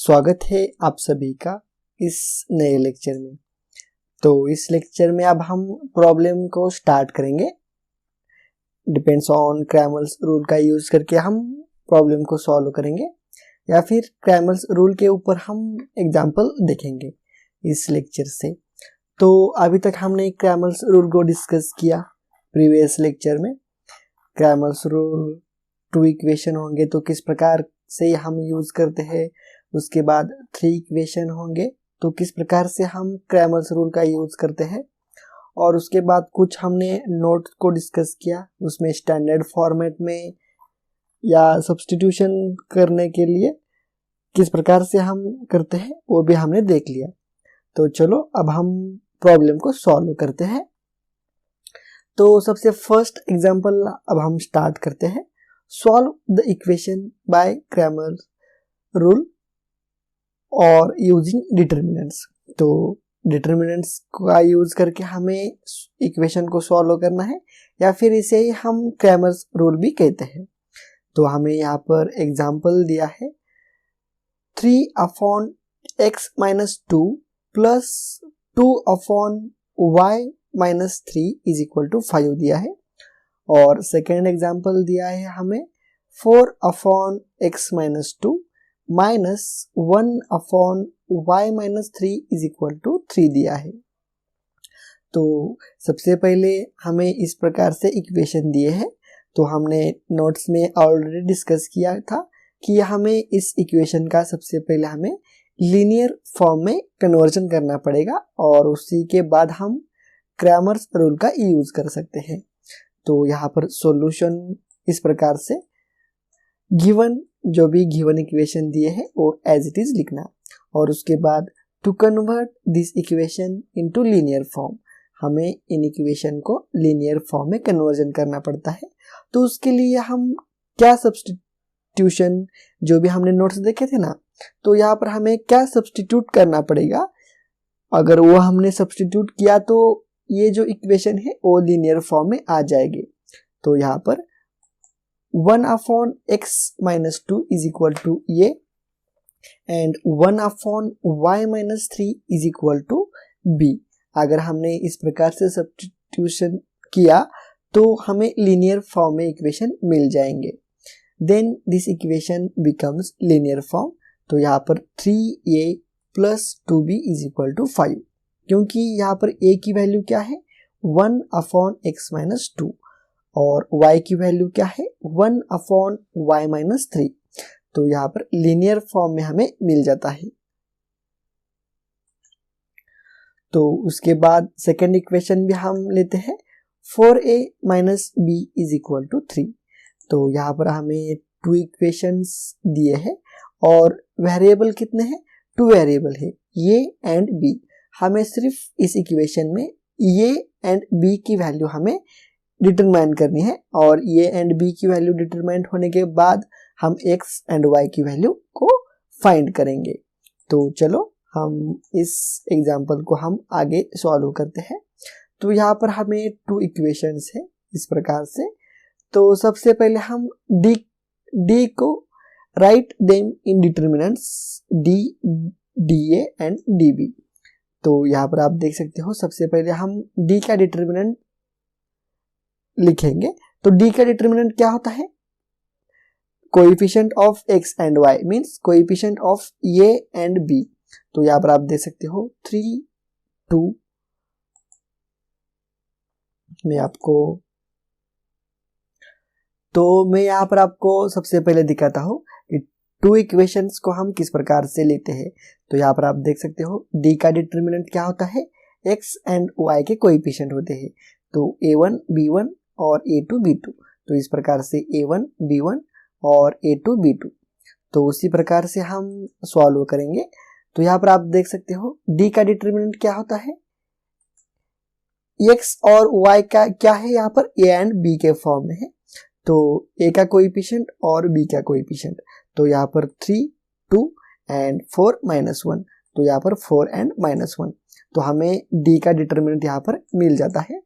स्वागत है आप सभी का इस नए लेक्चर में। तो इस लेक्चर में अब हम प्रॉब्लम को स्टार्ट करेंगे। डिपेंड्स ऑन क्रैमर्स रूल का यूज करके हम प्रॉब्लम को सॉल्व करेंगे या फिर क्रैमर्स रूल के ऊपर हम एग्जांपल देखेंगे इस लेक्चर से। तो अभी तक हमने क्रैमर्स रूल को डिस्कस किया प्रीवियस लेक्चर में। क्रैमर्स रूल टू इक्वेशन होंगे तो किस प्रकार से हम यूज करते हैं, उसके बाद 3 इक्वेशन होंगे तो किस प्रकार से हम क्रैमर्स रूल का यूज करते हैं, और उसके बाद कुछ हमने नोट को डिस्कस किया, उसमें स्टैंडर्ड फॉर्मेट में या सब्स्टिट्यूशन करने के लिए किस प्रकार से हम करते हैं वो भी हमने देख लिया। तो चलो अब हम प्रॉब्लम को सॉल्व करते हैं। तो सबसे फर्स्ट एग्जांपल अब हम स्टार्ट करते हैं। Solve the equation by Cramer's rule और यूजिंग डिटर्मिनेंट्स। तो डिटर्मिनेंट्स का यूज करके हमें इक्वेशन को सॉल्व करना है या फिर इसे ही हम क्रैमर्स रूल भी कहते हैं। तो हमें यहाँ पर एग्जांपल दिया है 3/x-2 plus 2/y-3 is equal to 5 दिया है, और सेकेंड एग्जांपल दिया है हमें 4/x-2 minus 1/y-3 is equal to 3 दिया है। तो सबसे पहले हमें इस प्रकार से इक्वेशन दिए हैं, तो हमने नोट्स में ऑलरेडी डिस्कस किया था कि हमें इस इक्वेशन का सबसे पहले हमें लीनियर फॉर्म में कन्वर्जन करना पड़ेगा और उसी के बाद हम क्रैमर्स रूल का यूज कर सकते हैं। तो यहाँ पर सॉल्यूशन इस प्रकार से गिवन जो भी गिवन इक्वेशन दिए हैं वो एज इट इज लिखना, और उसके बाद to convert this equation into linear form, हमें इन इक्वेशन को लीनियर फॉर्म में कन्वर्जन करना पड़ता है। तो उसके लिए हम क्या सब्स्टिट्यूशन, जो भी हमने नोट्स देखे थे ना, तो यहाँ पर हमें क्या सब्स्टिट्यूट करना पड़ेगा। अगर वो हमने सब्स्टिट्यूट किया तो ये जो इक्वेशन है वो लीनियर फॉर्म में आ जाएगी। तो यहाँ पर 1/x-2 is equal to a and 1/y-3 is equal to b। अगर हमने इस प्रकार से सब्स्टिट्यूशन किया तो हमें लीनियर फॉर्म में इक्वेशन मिल जाएंगे। Then this equation becomes linear form. तो यहाँ पर 3a plus 2b is equal to 5, क्योंकि यहाँ पर a की वैल्यू क्या है 1/x-2 और y की वैल्यू क्या है 1/y-3। तो यहाँ पर लीनियर फॉर्म में हमें मिल जाता है। तो उसके बाद सेकेंड इक्वेशन भी हम लेते हैं 4a-b इज इक्वल टू 3। तो यहाँ पर हमें 2 इक्वेशंस दिए हैं और वेरिएबल कितने हैं, 2 वेरिएबल है a एंड b। हमें सिर्फ इस इक्वेशन में a एंड b की वैल्यू हमें डिटरमाइन करनी है, और a एंड b की वैल्यू डिटरमाइन होने के बाद हम x एंड y की वैल्यू को फाइंड करेंगे। तो चलो हम इस एग्जांपल को हम आगे सॉल्व करते हैं। तो यहाँ पर हमें 2 इक्वेशंस है इस प्रकार से। तो सबसे पहले हम d को write them in determinants d, dA and dB। तो यहाँ पर आप देख सकते हो सबसे पहले हम d का डिटर्मिनेंट लिखेंगे। तो d का डिटर्मिनेंट क्या होता है, coefficient of x and y means coefficient of a and b। तो यहाँ पर आप देख सकते हो 3, 2 मैं यहाँ पर आपको सबसे पहले दिखाता हूँ कि 2 इक्वेशंस को हम किस प्रकार से लेते हैं। तो यहाँ पर आप देख सकते हो d का डिटर्मिनेंट क्या होता है, x एंड y के कोएफिशिएंट होते हैं। तो a1 b1 और a2 b2। तो इस प्रकार से a1 b1 और a2 b2। तो उसी प्रकार से हम सॉल्व करेंगे। तो यहाँ पर आप देख सकते हो d का डिटर्मिनेंट क्या होता है, x और y का क्या है, यहाँ पर a एंड b के फॉर्म में है। तो a का कोएफिशिएंट और b का कोएफिशिएंट। तो यहाँ पर 3, 2 एंड 4 -1। तो यहाँ पर 4 एंड -1। तो हमें d का डिटर्मिनेंट यहाँ पर मिल जाता है।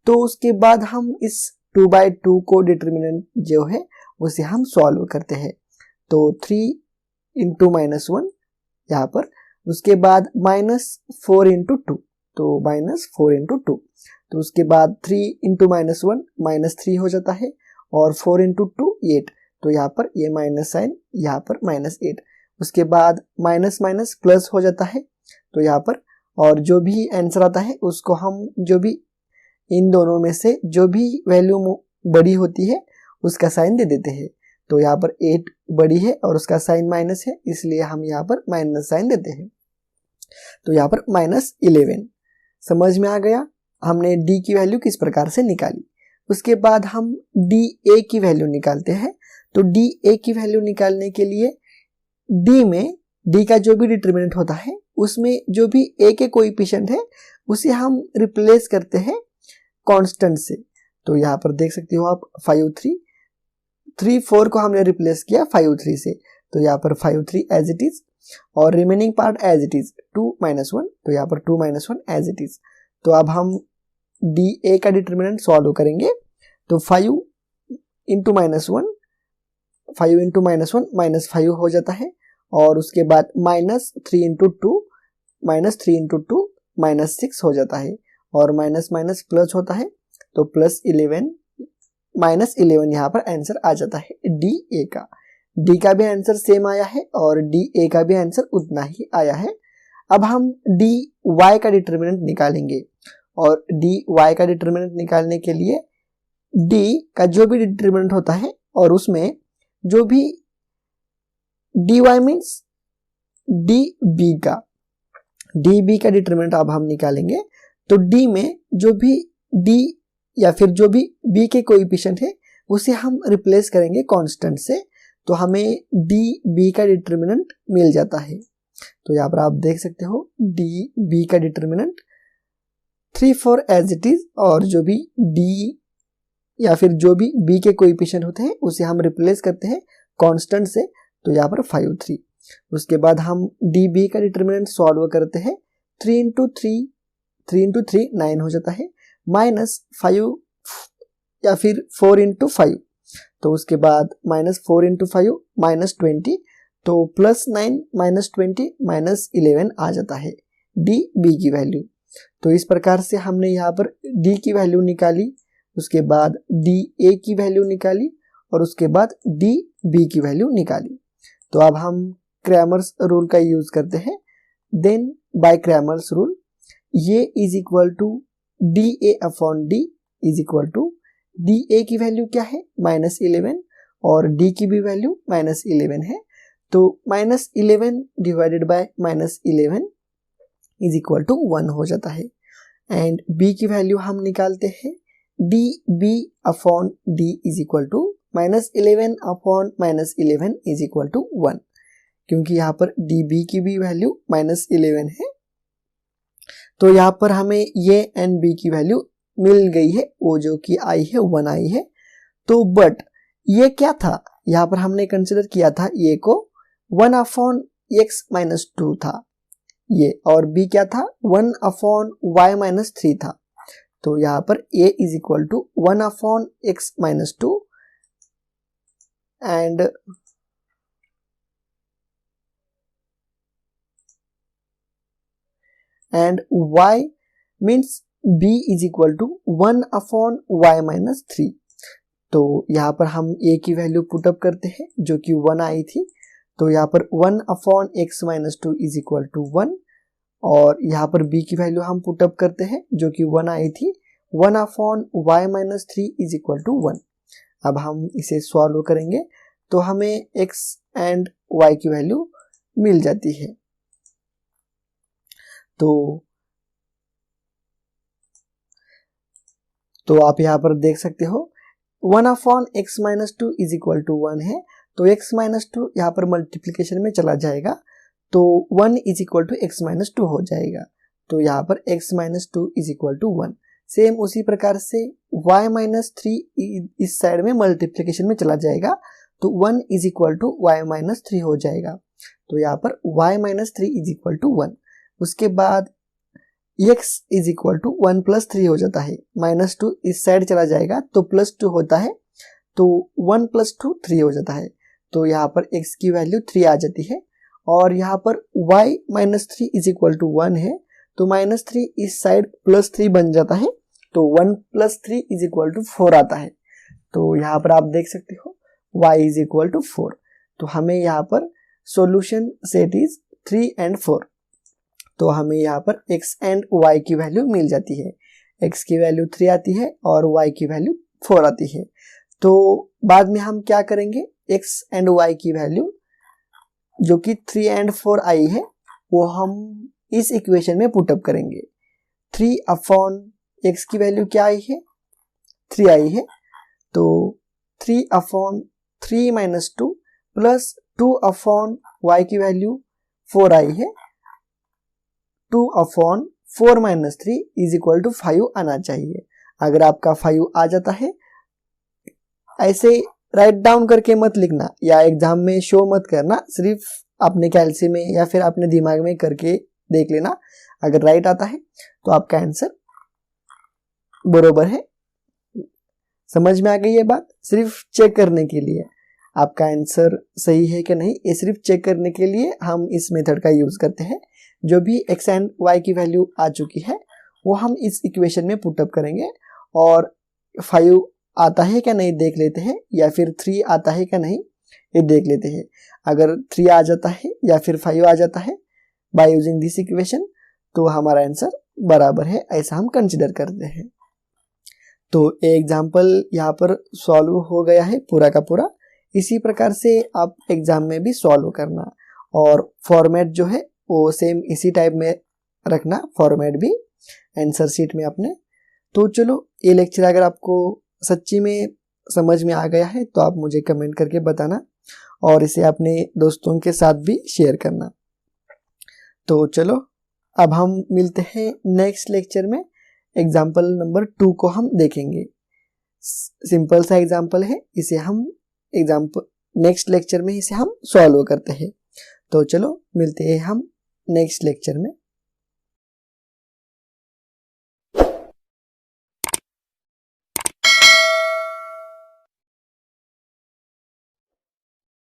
तो उसके बाद हम इस 2/2 को डिटर्मिनेंट जो है उसे हम सॉल्व करते हैं। तो 3 × -1 यहाँ पर। उसके बाद -4 इंटू 2, तो -4 इंटू 2, तो उसके बाद 3 इंटू -1 -3 हो जाता है, और 4 इंटू 2 8, तो यहाँ पर ये माइनस साइन, यहाँ पर -8। उसके बाद माइनस माइनस प्लस हो जाता है, तो यहाँ पर, और जो भी आंसर आता है उसको हम जो भी इन दोनों में से जो भी वैल्यू बड़ी होती है उसका साइन दे देते हैं। तो यहाँ पर 8 बड़ी है और उसका साइन माइनस है, इसलिए हम यहाँ पर माइनस साइन देते हैं। तो यहाँ पर -11 समझ में आ गया। हमने d की वैल्यू किस प्रकार से निकाली। उसके बाद हम dA की वैल्यू निकालते हैं। तो dA की वैल्यू निकालने के लिए d में d का जो भी डिटरमिनेंट होता है उसमें जो भी a के कोएफिशिएंट है उसे हम रिप्लेस करते हैं कांस्टेंट से। तो यहाँ पर देख सकते हो आप 5 3 4 को हमने रिप्लेस किया 5 3 से, तो यहाँ पर 5 3 एज इट इज, और remaining part as it is 2 1, तो यहाँ पर 2 1 एज इट इज। तो अब हम dA का डिटरमिनेंट सॉल्व करेंगे। तो 5 इंटू -1, 5 इंटू -1 -5 हो जाता है, और उसके बाद -3 इंटू 2, -3 इंटू 2 -6 हो जाता है, और माइनस माइनस प्लस होता है, तो +11 -11 यहाँ पर आंसर आ जाता है dA का। d का भी आंसर सेम आया है और dA का भी आंसर उतना ही आया है। अब हम dy का डिटरमिनेंट निकालेंगे, और dy का डिटरमिनेंट निकालने के लिए d का जो भी डिटरमिनेंट होता है और उसमें जो भी dy मीन्स db का डिटरमिनेंट अब हम निकालेंगे। तो d में जो भी d या फिर जो भी b के कोएफिशिएंट है उसे हम रिप्लेस करेंगे कांस्टेंट से, तो हमें db का डिटरमिनेंट मिल जाता है। तो यहाँ पर आप देख सकते हो db का डिटरमिनेंट 3 4 एज इट इज, और जो भी d या फिर जो भी b के कोएफिशिएंट होते हैं उसे हम रिप्लेस करते हैं कांस्टेंट से, तो यहाँ पर 5 3। उसके बाद हम db का डिटरमिनेंट सॉल्व करते हैं। 3 इंटू 3 9 हो जाता है, -5 या फिर 4 इंटू 5, तो उसके बाद -4 इंटू 5 -20, तो +9 -20 -11 आ जाता है db की वैल्यू। तो इस प्रकार से हमने यहाँ पर d की वैल्यू निकाली, उसके बाद dA की वैल्यू निकाली, और उसके बाद db की वैल्यू निकाली। तो अब हम क्रैमर्स रूल का यूज करते हैं। देन बाय क्रैमर्स रूल ये is equal to dA upon d is equal to dA की वैल्यू क्या है -11, और d की भी वैल्यू -11 है, तो -11 divided by -11 is equal to 1 हो जाता है। एंड b की वैल्यू हम निकालते हैं, db upon d is equal to -11 upon -11 is equal to 1, क्योंकि यहाँ पर db की भी वैल्यू -11 है। तो यहाँ पर हमें ये एंड b की वैल्यू मिल गई है, वो जो कि आई है 1 आई है। तो बट ये क्या था, यहाँ पर हमने कंसिडर किया था ये को 1 अपॉन x माइनस 2 था ये, और b क्या था 1 अपॉन y माइनस 3 था। तो यहाँ पर a is equal to 1 upon x minus 2 and y means b is equal to 1 upon y minus 3। तो यहाँ पर हम a की वैल्यू पुटअप करते हैं जो कि 1 आई थी, तो यहाँ पर 1 upon x minus 2 is equal to 1, और यहाँ पर b की वैल्यू हम पुटअप करते हैं जो कि 1 आई थी, 1 upon y minus 3 is equal to 1। अब हम इसे सॉल्व करेंगे तो हमें x एंड y की वैल्यू मिल जाती है। तो आप यहाँ पर देख सकते हो 1 upon x minus 2 is equal to 1 है, तो x माइनस 2 यहाँ पर मल्टीप्लीकेशन में चला जाएगा, तो 1 is equal to x minus 2 हो जाएगा। तो यहाँ पर x minus 2 is equal to 1। Same उसी प्रकार से y माइनस 3 इस साइड में मल्टीप्लीकेशन में चला जाएगा, तो 1 is equal to y minus 3 हो जाएगा। तो यहाँ पर y minus 3 is equal to 1। उसके बाद x is equal to 1 plus 3 हो जाता है, -2 इस साइड चला जाएगा तो +2 होता है, तो 1 प्लस 2 3 हो जाता है। तो यहाँ पर x की वैल्यू 3 आ जाती है, और यहाँ पर y minus 3 is equal to 1 है, तो माइनस 3 इस साइड प्लस 3 बन जाता है, तो 1 प्लस 3 इज इक्वल टू 4 आता है। तो यहाँ पर आप देख सकते हो y इज इक्वल टू 4। तो हमें यहाँ पर सॉल्यूशन सेट इज 3 and 4। तो हमें यहाँ पर x एंड y की वैल्यू मिल जाती है। x की वैल्यू 3 आती है और y की वैल्यू 4 आती है। तो बाद में हम क्या करेंगे, x एंड y की वैल्यू जो कि 3 and 4 आई है वो हम इस इक्वेशन में पुटअप करेंगे। 3 अपॉन x की वैल्यू क्या आई है, 3 आई है, तो 3 upon 3 minus 2 plus 2 upon y की वैल्यू 4 आई है, 2 upon 4 minus 3 is equal to 5 आना चाहिए। अगर आपका 5 आ जाता है, ऐसे राइट डाउन करके मत लिखना या एग्जाम में शो मत करना, सिर्फ अपने कैलसी में या फिर अपने दिमाग में करके देख लेना। अगर राइट आता है तो आपका आंसर बरोबर है। समझ में आ गई ये बात? सिर्फ चेक करने के लिए आपका आंसर सही है कि नहीं, ये सिर्फ चेक करने के लिए हम इस मेथड का यूज करते हैं। जो भी x एंड y की वैल्यू आ चुकी है वो हम इस इक्वेशन में पुटअप करेंगे और 5 आता है क्या नहीं देख लेते हैं, या फिर 3 आता है क्या नहीं ये देख लेते हैं। अगर 3 आ जाता है या फिर 5 आ जाता है बाय यूजिंग दिस इक्वेशन, तो हमारा आंसर बराबर है, ऐसा हम कंसिडर करते हैं। तो एग्जाम्पल यहाँ पर सॉल्व हो गया है पूरा का पूरा। इसी प्रकार से आप एग्जाम में भी सॉल्व करना, और फॉर्मेट जो है वो सेम इसी टाइप में रखना, फॉर्मेट भी आंसर शीट में अपने। तो चलो, ये लेक्चर अगर आपको सच्ची में समझ में आ गया है तो आप मुझे कमेंट करके बताना और इसे अपने दोस्तों के साथ भी शेयर करना। तो चलो, अब हम मिलते हैं नेक्स्ट लेक्चर में। एग्जाम्पल नंबर 2 को हम देखेंगे। सिंपल सा एग्जाम्पल है, इसे हम एग्जाम्पल नेक्स्ट लेक्चर में इसे हम सॉल्व करते हैं। तो चलो, मिलते हैं हम नेक्स्ट लेक्चर में।